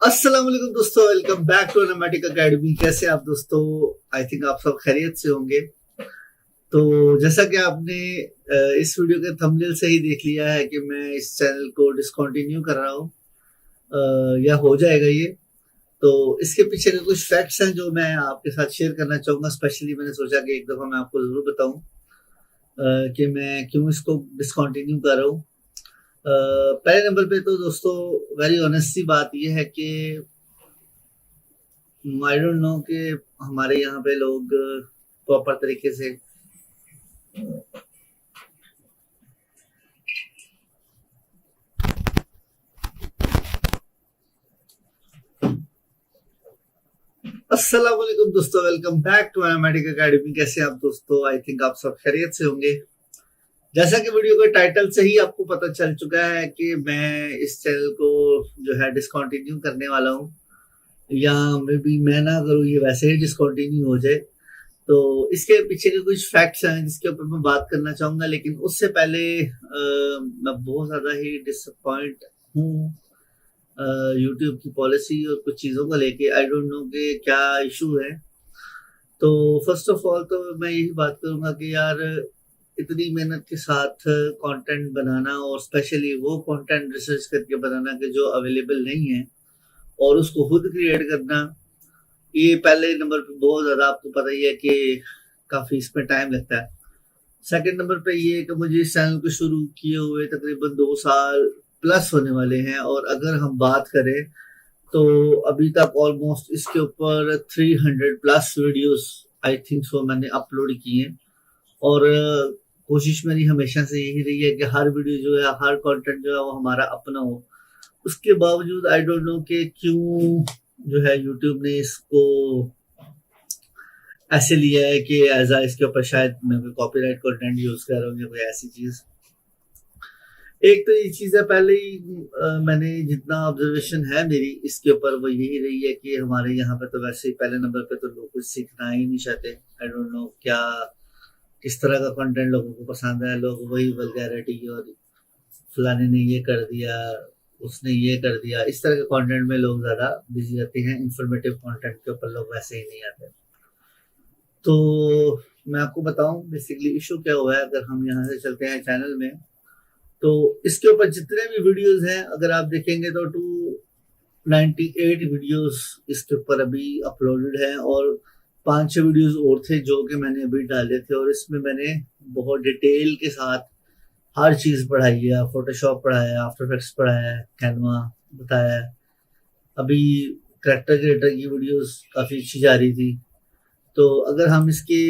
अस्सलाम वालेकुम दोस्तों, वेलकम बैक टू एनामेटिक एकेडमी। कैसे आप दोस्तों? आई थिंक आप सब खैरियत से होंगे। तो जैसा कि आपने इस वीडियो के थंबनेल से ही देख लिया है कि मैं इस चैनल को डिसकंटिन्यू कर रहा हूँ, या हो जाएगा ये। तो इसके पीछे के कुछ फैक्ट्स हैं जो मैं आपके साथ शेयर करना चाहूँगा। स्पेशली मैंने सोचा कि एक दफ़ा मैं आपको ज़रूर बताऊँ कि मैं क्यों इसको डिसकंटिन्यू कर रहा हूँ। पहले नंबर पे तो दोस्तों वेरी ऑनेस्ट सी बात ये है कि आई डोंट नो कि हमारे यहाँ पे लोग प्रॉपर तरीके से अस्सलाम वालेकुम दोस्तों, वेलकम बैक टू एनामेटिक एकेडमी। कैसे आप दोस्तों? आई थिंक आप सब खैरियत से होंगे। जैसा कि वीडियो के टाइटल से ही आपको पता चल चुका है कि मैं इस चैनल को जो है डिसकंटिन्यू करने वाला हूँ, या मे बी मैं ना करूँ, ये वैसे ही डिसकंटिन्यू हो जाए। तो इसके पीछे के कुछ फैक्ट्स हैं जिसके ऊपर मैं बात करना चाहूँगा, लेकिन उससे पहले मैं बहुत ज़्यादा ही डिसअपॉइंट हूँ यूट्यूब की पॉलिसी और कुछ चीज़ों को लेके। आई डोंट नो कि क्या इशू है। तो फर्स्ट ऑफ ऑल तो मैं यही बात करूँगा कि यार, इतनी मेहनत के साथ कंटेंट बनाना, और स्पेशली वो कंटेंट रिसर्च करके बनाना कि जो अवेलेबल नहीं है, और उसको खुद क्रिएट करना, ये पहले नंबर पे बहुत ज़्यादा आपको पता ही है कि काफ़ी इसमें टाइम लगता है। सेकंड नंबर पे ये कि मुझे इस चैनल को शुरू किए हुए तकरीबन 2 साल प्लस होने वाले हैं, और अगर हम बात करें तो अभी तक ऑलमोस्ट इसके ऊपर 300 plus videos I think so मैंने अपलोड किए हैं। और कोशिश मेरी हमेशा से यही रही है कि हर वीडियो जो है, हर कंटेंट जो है वो हमारा अपना हो। उसके बावजूद आई डोंट नो कि क्यों जो है यूट्यूब ने इसको ऐसे लिया है कि एज आ इसके ऊपर शायद मैं कोई कॉपीराइट कंटेंट यूज कर रहा हूँ या कोई ऐसी चीज। एक तो ये चीज है, पहले ही मैंने जितना ऑब्जर्वेशन है मेरी इसके ऊपर वो यही रही है कि हमारे यहाँ पे तो वैसे ही पहले नंबर पे तो लोग कुछ सीखना ही नहीं चाहते। आई डोंट नो क्या किस तरह का कंटेंट लोगों को पसंद है। लोग वही वल्गैरिटी और फलाने ने ये कर दिया, उसने ये कर दिया, इस तरह के कंटेंट में लोग ज्यादा बिजी रहते हैं। इंफॉर्मेटिव कंटेंट के ऊपर लोग वैसे ही नहीं आते। तो मैं आपको बताऊं बेसिकली इशू क्या हुआ है। अगर हम यहाँ से चलते हैं चैनल में, तो इसके ऊपर जितने भी वीडियोस हैं अगर आप देखेंगे तो 298 वीडियोस इसके ऊपर अभी अपलोडेड हैं, और 5-6 वीडियोस और थे जो कि मैंने अभी डाले थे, और इसमें मैंने बहुत डिटेल के साथ हर चीज़ पढ़ाई है। फोटोशॉप पढ़ाया, आफ्टर इफेक्ट्स पढ़ाया, कैनवा बताया। अभी करेक्टर क्रिएटर की वीडियोस काफ़ी अच्छी जा रही थी। तो अगर हम इसके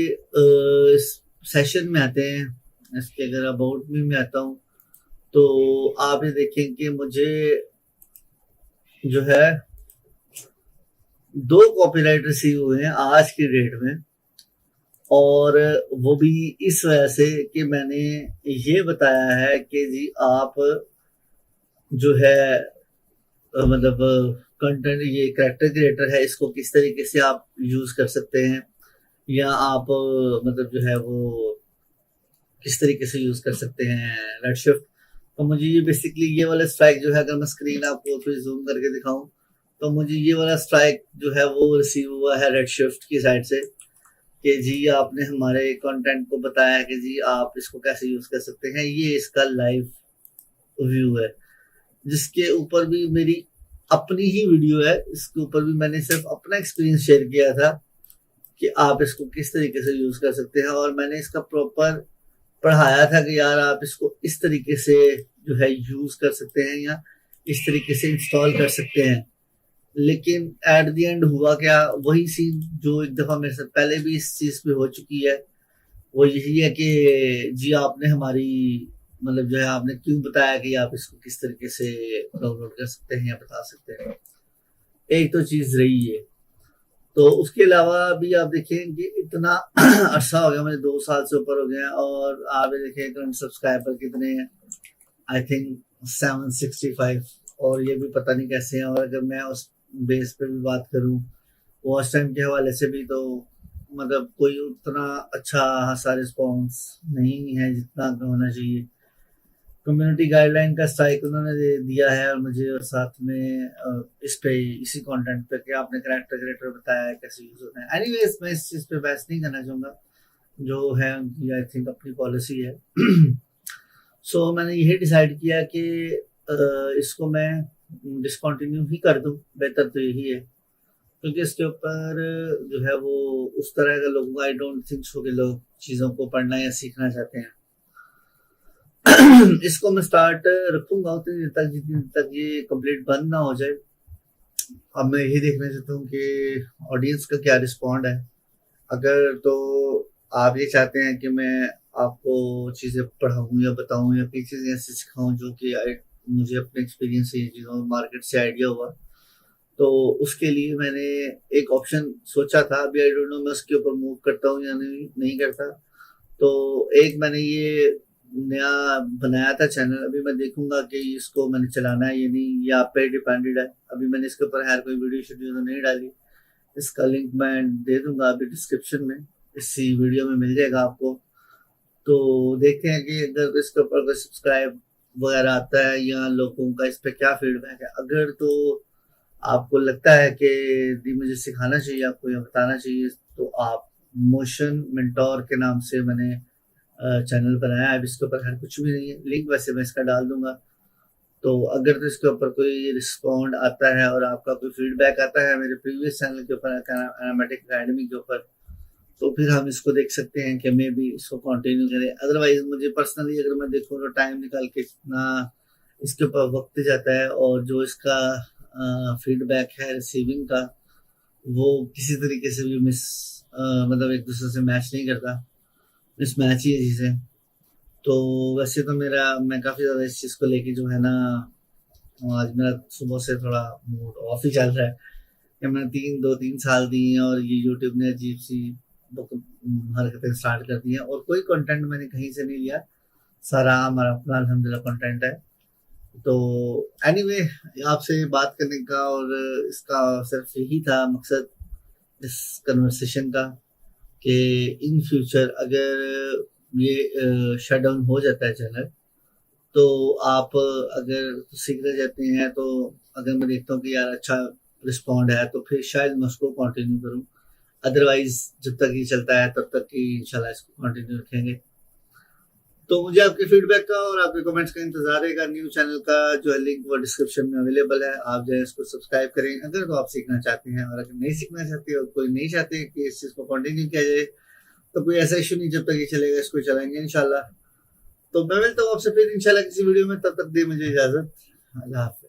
सेशन में आते हैं, इसके अगर अबाउट मी में आता हूँ, तो आप ये देखें कि मुझे जो है 2 कॉपीराइट रिसीव हुए हैं आज की डेट में, और वो भी इस वजह से कि मैंने ये बताया है कि जी आप जो है मतलब कंटेंट, ये कैरेक्टर क्रिएटर है, इसको किस तरीके से आप यूज कर सकते हैं, या आप मतलब जो है वो किस तरीके से यूज कर सकते हैं रेड शिफ्ट। तो मुझे ये बेसिकली ये वाला स्ट्राइक जो है, अगर मैं स्क्रीन आपको फिर जूम करके दिखाऊं, तो मुझे ये वाला स्ट्राइक जो है वो रिसीव हुआ है रेड शिफ्ट की साइड से कि जी आपने हमारे कंटेंट को बताया कि जी आप इसको कैसे यूज कर सकते हैं। ये इसका लाइव व्यू है, जिसके ऊपर भी मेरी अपनी ही वीडियो है। इसके ऊपर भी मैंने सिर्फ अपना एक्सपीरियंस शेयर किया था कि आप इसको किस तरीके से यूज कर सकते हैं, और मैंने इसका प्रॉपर पढ़ाया था कि यार आप इसको इस तरीके से जो है यूज कर सकते हैं, या इस तरीके से इंस्टॉल कर सकते हैं। लेकिन एट द एंड हुआ क्या, वही सीन जो एक दफा मेरे साथ पहले भी इस चीज पे हो चुकी है। वो यही है कि जी आपने हमारी मतलब जो है आपने क्यों बताया कि आप इसको किस तरीके से डाउनलोड कर सकते हैं या बता सकते हैं। एक तो चीज रही है। तो उसके अलावा भी आप देखें कि इतना अरसा हो गया, मुझे 2 साल से ऊपर हो गया, और आप ये देखें करंट सब्सक्राइबर कितने हैं। आई थिंक 765, और ये भी पता नहीं कैसे हैं। और अगर मैं उस बेस पे भी बात करूं वॉच टाइम के हवाले से भी, तो मतलब कोई उतना अच्छा खासा रिस्पॉन्स नहीं है जितना होना चाहिए। कम्युनिटी गाइडलाइन का स्ट्राइक उन्होंने दिया है और मुझे, और साथ में इस पे इसी कंटेंट पे कि आपने कैरेक्टर क्रिएटर बताया है कैसे यूज होता है। एनीवेज मैं इस चीज़ पे बहस नहीं करना चाहूँगा, जो है उनकी आई थिंक अपनी पॉलिसी है। सो मैंने यही डिसाइड किया कि इसको मैं डिसकंटिन्यू ही कर दूं, बेहतर तो यही है, क्योंकि इसके ऊपर जो है वो उस तरह का लोगों का आई डोंट थिंक सो कि लोग चीज़ों को पढ़ना या सीखना चाहते हैं। इसको मैं स्टार्ट रखूंगा उतनी देर तक जितनी देर तक ये कंप्लीट बंद ना हो जाए। अब मैं यही देखना चाहता हूँ कि ऑडियंस का क्या रिस्पॉन्ड है। अगर तो आप ये चाहते हैं कि मैं आपको चीज़ें पढ़ाऊँ या बताऊँ या कोई चीज़ें ऐसी सिखाऊँ जो कि मुझे अपने एक्सपीरियंस से चीज़ों मार्केट से आइडिया हुआ, तो उसके लिए मैंने एक ऑप्शन सोचा था। अभी आई डोंट नो मैं उसके ऊपर मूव करता हूँ या नहीं करता। तो एक मैंने ये नया बनाया था चैनल, अभी मैं देखूंगा कि इसको मैंने चलाना है या नहीं, ये आप पे डिपेंडेड है। अभी मैंने इसके ऊपर हर कोई वीडियो शेड्यूल तो नहीं डाली, इसका लिंक मैं दे दूंगा अभी डिस्क्रिप्शन में, इसी वीडियो में मिल जाएगा आपको। तो देखते हैं कि अगर इसके ऊपर कोई सब्सक्राइब वगैरह आता है या लोगों का इस पर क्या फीडबैक है। अगर तो आपको लगता है कि मुझे सिखाना चाहिए आपको या बताना चाहिए, तो आप मोशन मेंटोर के नाम से मैंने चैनल बनाया है। अब इसके ऊपर हर कुछ भी नहीं है, लिंक वैसे मैं इसका डाल दूंगा। तो अगर तो इसके ऊपर कोई रिस्पॉन्ड आता है और आपका कोई फीडबैक आता है मेरे प्रीवियस चैनल के ऊपर एनामेटिक अकेडमी के ऊपर, तो फिर हम इसको देख सकते हैं कि मैं भी इसको कंटिन्यू करें। अदरवाइज मुझे पर्सनली अगर मैं देखूँ तो टाइम निकाल के इतना इसके ऊपर वक्त जाता है, और जो इसका फीडबैक है रिसीविंग का, वो किसी तरीके से भी मतलब एक दूसरे से मैच नहीं करता, मिसमैच ही है चीज़ें। तो वैसे तो मैं काफ़ी ज़्यादा इस चीज़ को लेके जो है ना, आज मेरा सुबह से थोड़ा मूड ऑफ ही चल रहा है कि मैंने 3 साल दिए हैं और ये यूट्यूब ने अजीब सी हरकतें स्टार्ट कर दी हैं, और कोई कंटेंट मैंने कहीं से नहीं लिया, सारा हमारा अपना अल्हम्दुलिल्लाह कंटेंट है। तो एनीवे आपसे बात करने का और इसका सिर्फ यही था मकसद इस कन्वर्सेशन का, कि इन फ्यूचर अगर ये शट डाउन हो जाता है चैनल, तो आप अगर सीखना चाहते हैं, तो अगर मैं देखता हूँ कि यार अच्छा रिस्पॉन्ड है, तो फिर शायद मैं उसको कंटिन्यू करूँ। अदरवाइज जब तक ये चलता है तब तक ही इंशाल्लाह इसको कंटिन्यू रखेंगे। तो मुझे आपके फीडबैक का और आपके कमेंट्स का इंतजार रहेगा। न्यू चैनल का जो है लिंक वो डिस्क्रिप्शन में अवेलेबल है, आप जो है इसको सब्सक्राइब करें अगर तो आप सीखना चाहते हैं। और अगर नहीं सीखना चाहते और कोई नहीं चाहते कि इस चीज़ को कंटिन्यू किया जाए, तो कोई ऐसा इशू नहीं, जब तक ये चलेगा इसको चलाएंगे इंशाल्लाह। तो मैं मिलता हूँ आपसे फिर इंशाल्लाह किसी वीडियो में, तब तक दे मुझे इजाजत। अल्लाह हाफिज़।